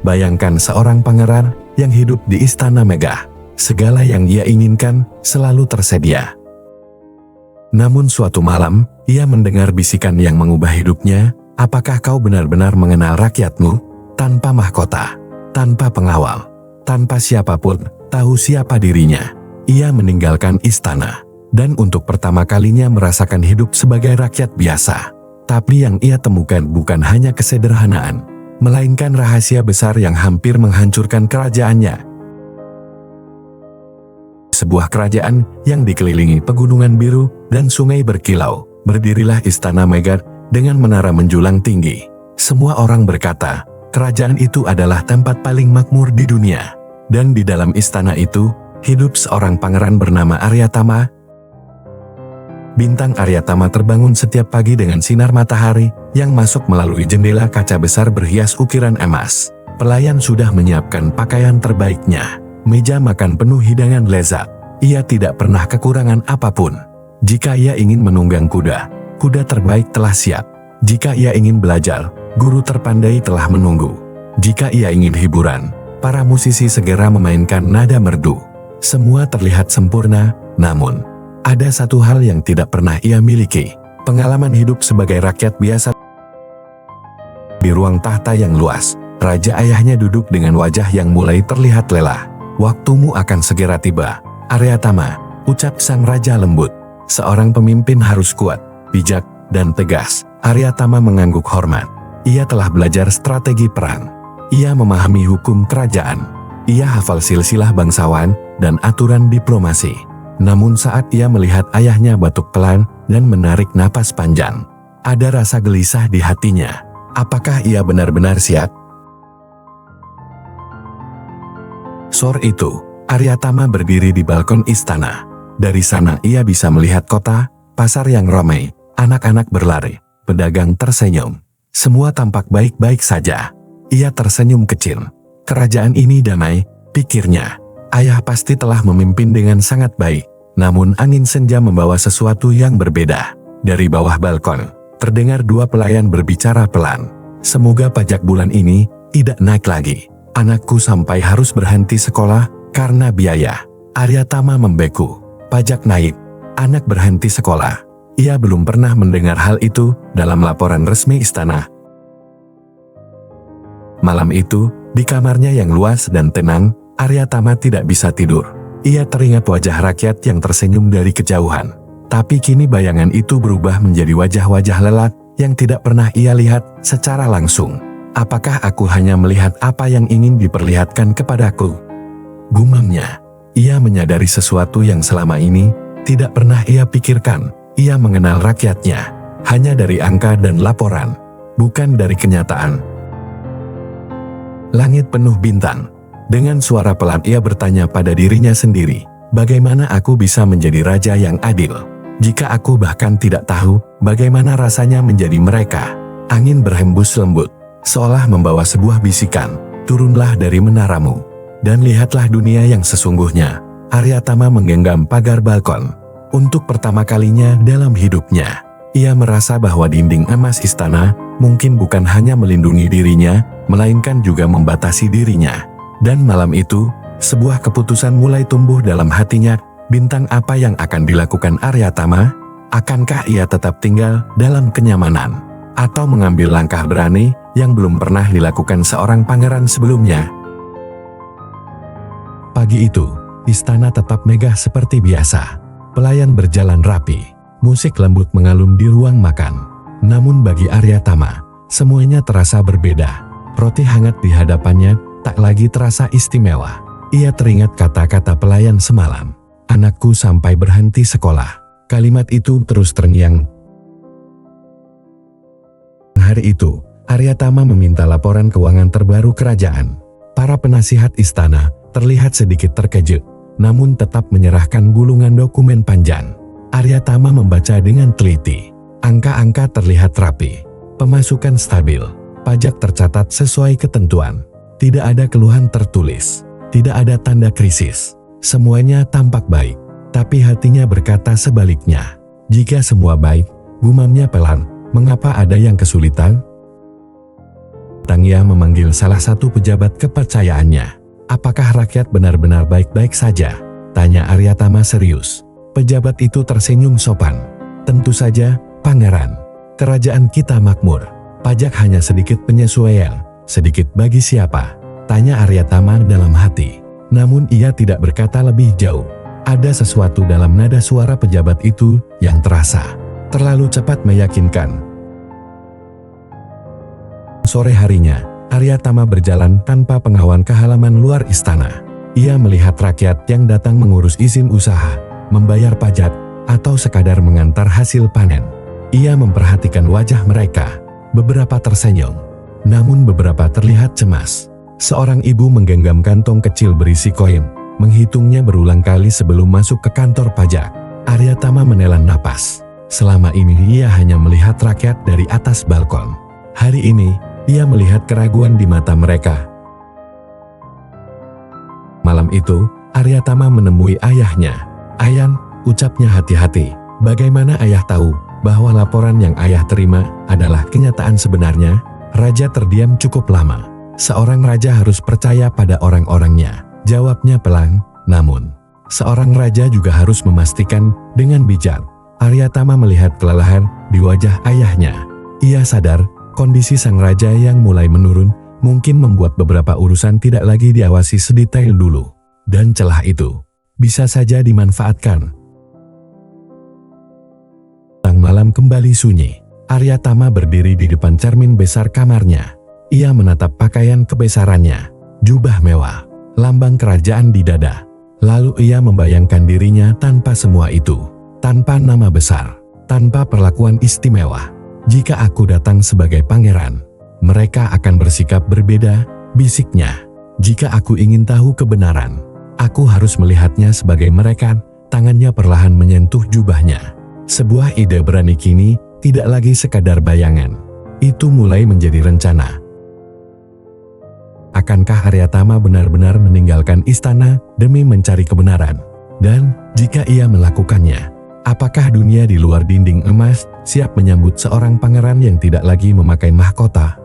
Bayangkan seorang pangeran yang hidup di istana megah. Segala yang ia inginkan selalu tersedia. Namun suatu malam, ia mendengar bisikan yang mengubah hidupnya. Apakah kau benar-benar mengenal rakyatmu? Tanpa mahkota, tanpa pengawal, tanpa siapapun tahu siapa dirinya, ia meninggalkan istana. Dan untuk pertama kalinya merasakan hidup sebagai rakyat biasa. Tapi yang ia temukan bukan hanya kesederhanaan, melainkan rahasia besar yang hampir menghancurkan kerajaannya. Sebuah kerajaan yang dikelilingi pegunungan biru dan sungai berkilau, berdirilah istana megah dengan menara menjulang tinggi. Semua orang berkata, kerajaan itu adalah tempat paling makmur di dunia. Dan di dalam istana itu, hidup seorang pangeran bernama Aryatama. Bintang Aryatama terbangun setiap pagi dengan sinar matahari yang masuk melalui jendela kaca besar berhias ukiran emas. Pelayan sudah menyiapkan pakaian terbaiknya. Meja makan penuh hidangan lezat. Ia tidak pernah kekurangan apapun. Jika ia ingin menunggang kuda, kuda terbaik telah siap. Jika ia ingin belajar, guru terpandai telah menunggu. Jika ia ingin hiburan, para musisi segera memainkan nada merdu. Semua terlihat sempurna, namun ada satu hal yang tidak pernah ia miliki, pengalaman hidup sebagai rakyat biasa. Di ruang tahta yang luas, raja ayahnya duduk dengan wajah yang mulai terlihat lelah. Waktumu akan segera tiba, Aryatama, ucap sang raja lembut. Seorang pemimpin harus kuat, bijak, dan tegas. Aryatama mengangguk hormat. Ia telah belajar strategi perang. Ia memahami hukum kerajaan. Ia hafal silsilah bangsawan dan aturan diplomasi. Namun saat ia melihat ayahnya batuk pelan dan menarik napas panjang, ada rasa gelisah di hatinya. Apakah ia benar-benar siap? Sore itu, Aryatama berdiri di balkon istana. Dari sana ia bisa melihat kota, pasar yang ramai, anak-anak berlari, pedagang tersenyum. Semua tampak baik-baik saja. Ia tersenyum kecil. Kerajaan ini damai, pikirnya. Ayah pasti telah memimpin dengan sangat baik. Namun angin senja membawa sesuatu yang berbeda. Dari bawah balkon, terdengar dua pelayan berbicara pelan. Semoga pajak bulan ini tidak naik lagi. Anakku sampai harus berhenti sekolah karena biaya. Aryatama membeku. Pajak naik, anak berhenti sekolah. Ia belum pernah mendengar hal itu dalam laporan resmi istana. Malam itu, di kamarnya yang luas dan tenang, Aryatama tidak bisa tidur. Ia teringat wajah rakyat yang tersenyum dari kejauhan. Tapi kini bayangan itu berubah menjadi wajah-wajah lelah yang tidak pernah ia lihat secara langsung. Apakah aku hanya melihat apa yang ingin diperlihatkan kepadaku? Gumamnya. Ia menyadari sesuatu yang selama ini tidak pernah ia pikirkan. Ia mengenal rakyatnya hanya dari angka dan laporan, bukan dari kenyataan. Langit penuh bintang. Dengan suara pelan ia bertanya pada dirinya sendiri, bagaimana aku bisa menjadi raja yang adil? Jika aku bahkan tidak tahu bagaimana rasanya menjadi mereka. Angin berhembus lembut, seolah membawa sebuah bisikan, turunlah dari menaramu, dan lihatlah dunia yang sesungguhnya. Aryatama menggenggam pagar balkon. Untuk pertama kalinya dalam hidupnya, ia merasa bahwa dinding emas istana mungkin bukan hanya melindungi dirinya, melainkan juga membatasi dirinya. Dan malam itu, sebuah keputusan mulai tumbuh dalam hatinya. Bintang apa yang akan dilakukan Aryatama? Akankah ia tetap tinggal dalam kenyamanan? Atau mengambil langkah berani yang belum pernah dilakukan seorang pangeran sebelumnya? Pagi itu, istana tetap megah seperti biasa. Pelayan berjalan rapi. Musik lembut mengalun di ruang makan. Namun bagi Aryatama, semuanya terasa berbeda. Roti hangat di hadapannya tak lagi terasa istimewa. Ia teringat kata-kata pelayan semalam. Anakku sampai berhenti sekolah. Kalimat itu terus terngiang. Hari itu, Aryatama meminta laporan keuangan terbaru kerajaan. Para penasihat istana terlihat sedikit terkejut, namun tetap menyerahkan gulungan dokumen panjang. Aryatama membaca dengan teliti. Angka-angka terlihat rapi. Pemasukan stabil. Pajak tercatat sesuai ketentuan. Tidak ada keluhan tertulis, tidak ada tanda krisis. Semuanya tampak baik, tapi hatinya berkata sebaliknya. Jika semua baik, gumamnya pelan, mengapa ada yang kesulitan? Ia memanggil salah satu pejabat kepercayaannya. "Apakah rakyat benar-benar baik-baik saja?" tanya Aryatama serius. Pejabat itu tersenyum sopan. "Tentu saja, Pangeran. Kerajaan kita makmur. Pajak hanya sedikit penyesuaian. Sedikit bagi siapa?" tanya Aryatama dalam hati. Namun ia tidak berkata lebih jauh. Ada sesuatu dalam nada suara pejabat itu yang terasa terlalu cepat meyakinkan. Sore harinya, Aryatama berjalan tanpa penghalang ke halaman luar istana. Ia melihat rakyat yang datang mengurus izin usaha, membayar pajak, atau sekadar mengantar hasil panen. Ia memperhatikan wajah mereka. Beberapa tersenyum, namun beberapa terlihat cemas. Seorang ibu menggenggam kantong kecil berisi koin, menghitungnya berulang kali sebelum masuk ke kantor pajak. Aryatama menelan napas. Selama ini ia hanya melihat rakyat dari atas balkon. Hari ini, ia melihat keraguan di mata mereka. Malam itu, Aryatama menemui ayahnya. "Ayan," ucapnya hati-hati. "Bagaimana ayah tahu bahwa laporan yang ayah terima adalah kenyataan sebenarnya?" Raja terdiam cukup lama. Seorang raja harus percaya pada orang-orangnya, jawabnya pelan. Namun, seorang raja juga harus memastikan dengan bijak. Aryatama melihat kelelahan di wajah ayahnya. Ia sadar kondisi sang raja yang mulai menurun mungkin membuat beberapa urusan tidak lagi diawasi sedetail dulu. Dan celah itu bisa saja dimanfaatkan. Tang malam kembali sunyi. Aryatama berdiri di depan cermin besar kamarnya. Ia menatap pakaian kebesarannya, jubah mewah, lambang kerajaan di dada. Lalu ia membayangkan dirinya tanpa semua itu, tanpa nama besar, tanpa perlakuan istimewa. "Jika aku datang sebagai pangeran, mereka akan bersikap berbeda," bisiknya. "Jika aku ingin tahu kebenaran, aku harus melihatnya sebagai mereka." Tangannya perlahan menyentuh jubahnya. Sebuah ide berani kini tidak lagi sekadar bayangan. Itu mulai menjadi rencana. Akankah Aryatama benar-benar meninggalkan istana demi mencari kebenaran? Dan jika ia melakukannya, apakah dunia di luar dinding emas siap menyambut seorang pangeran yang tidak lagi memakai mahkota?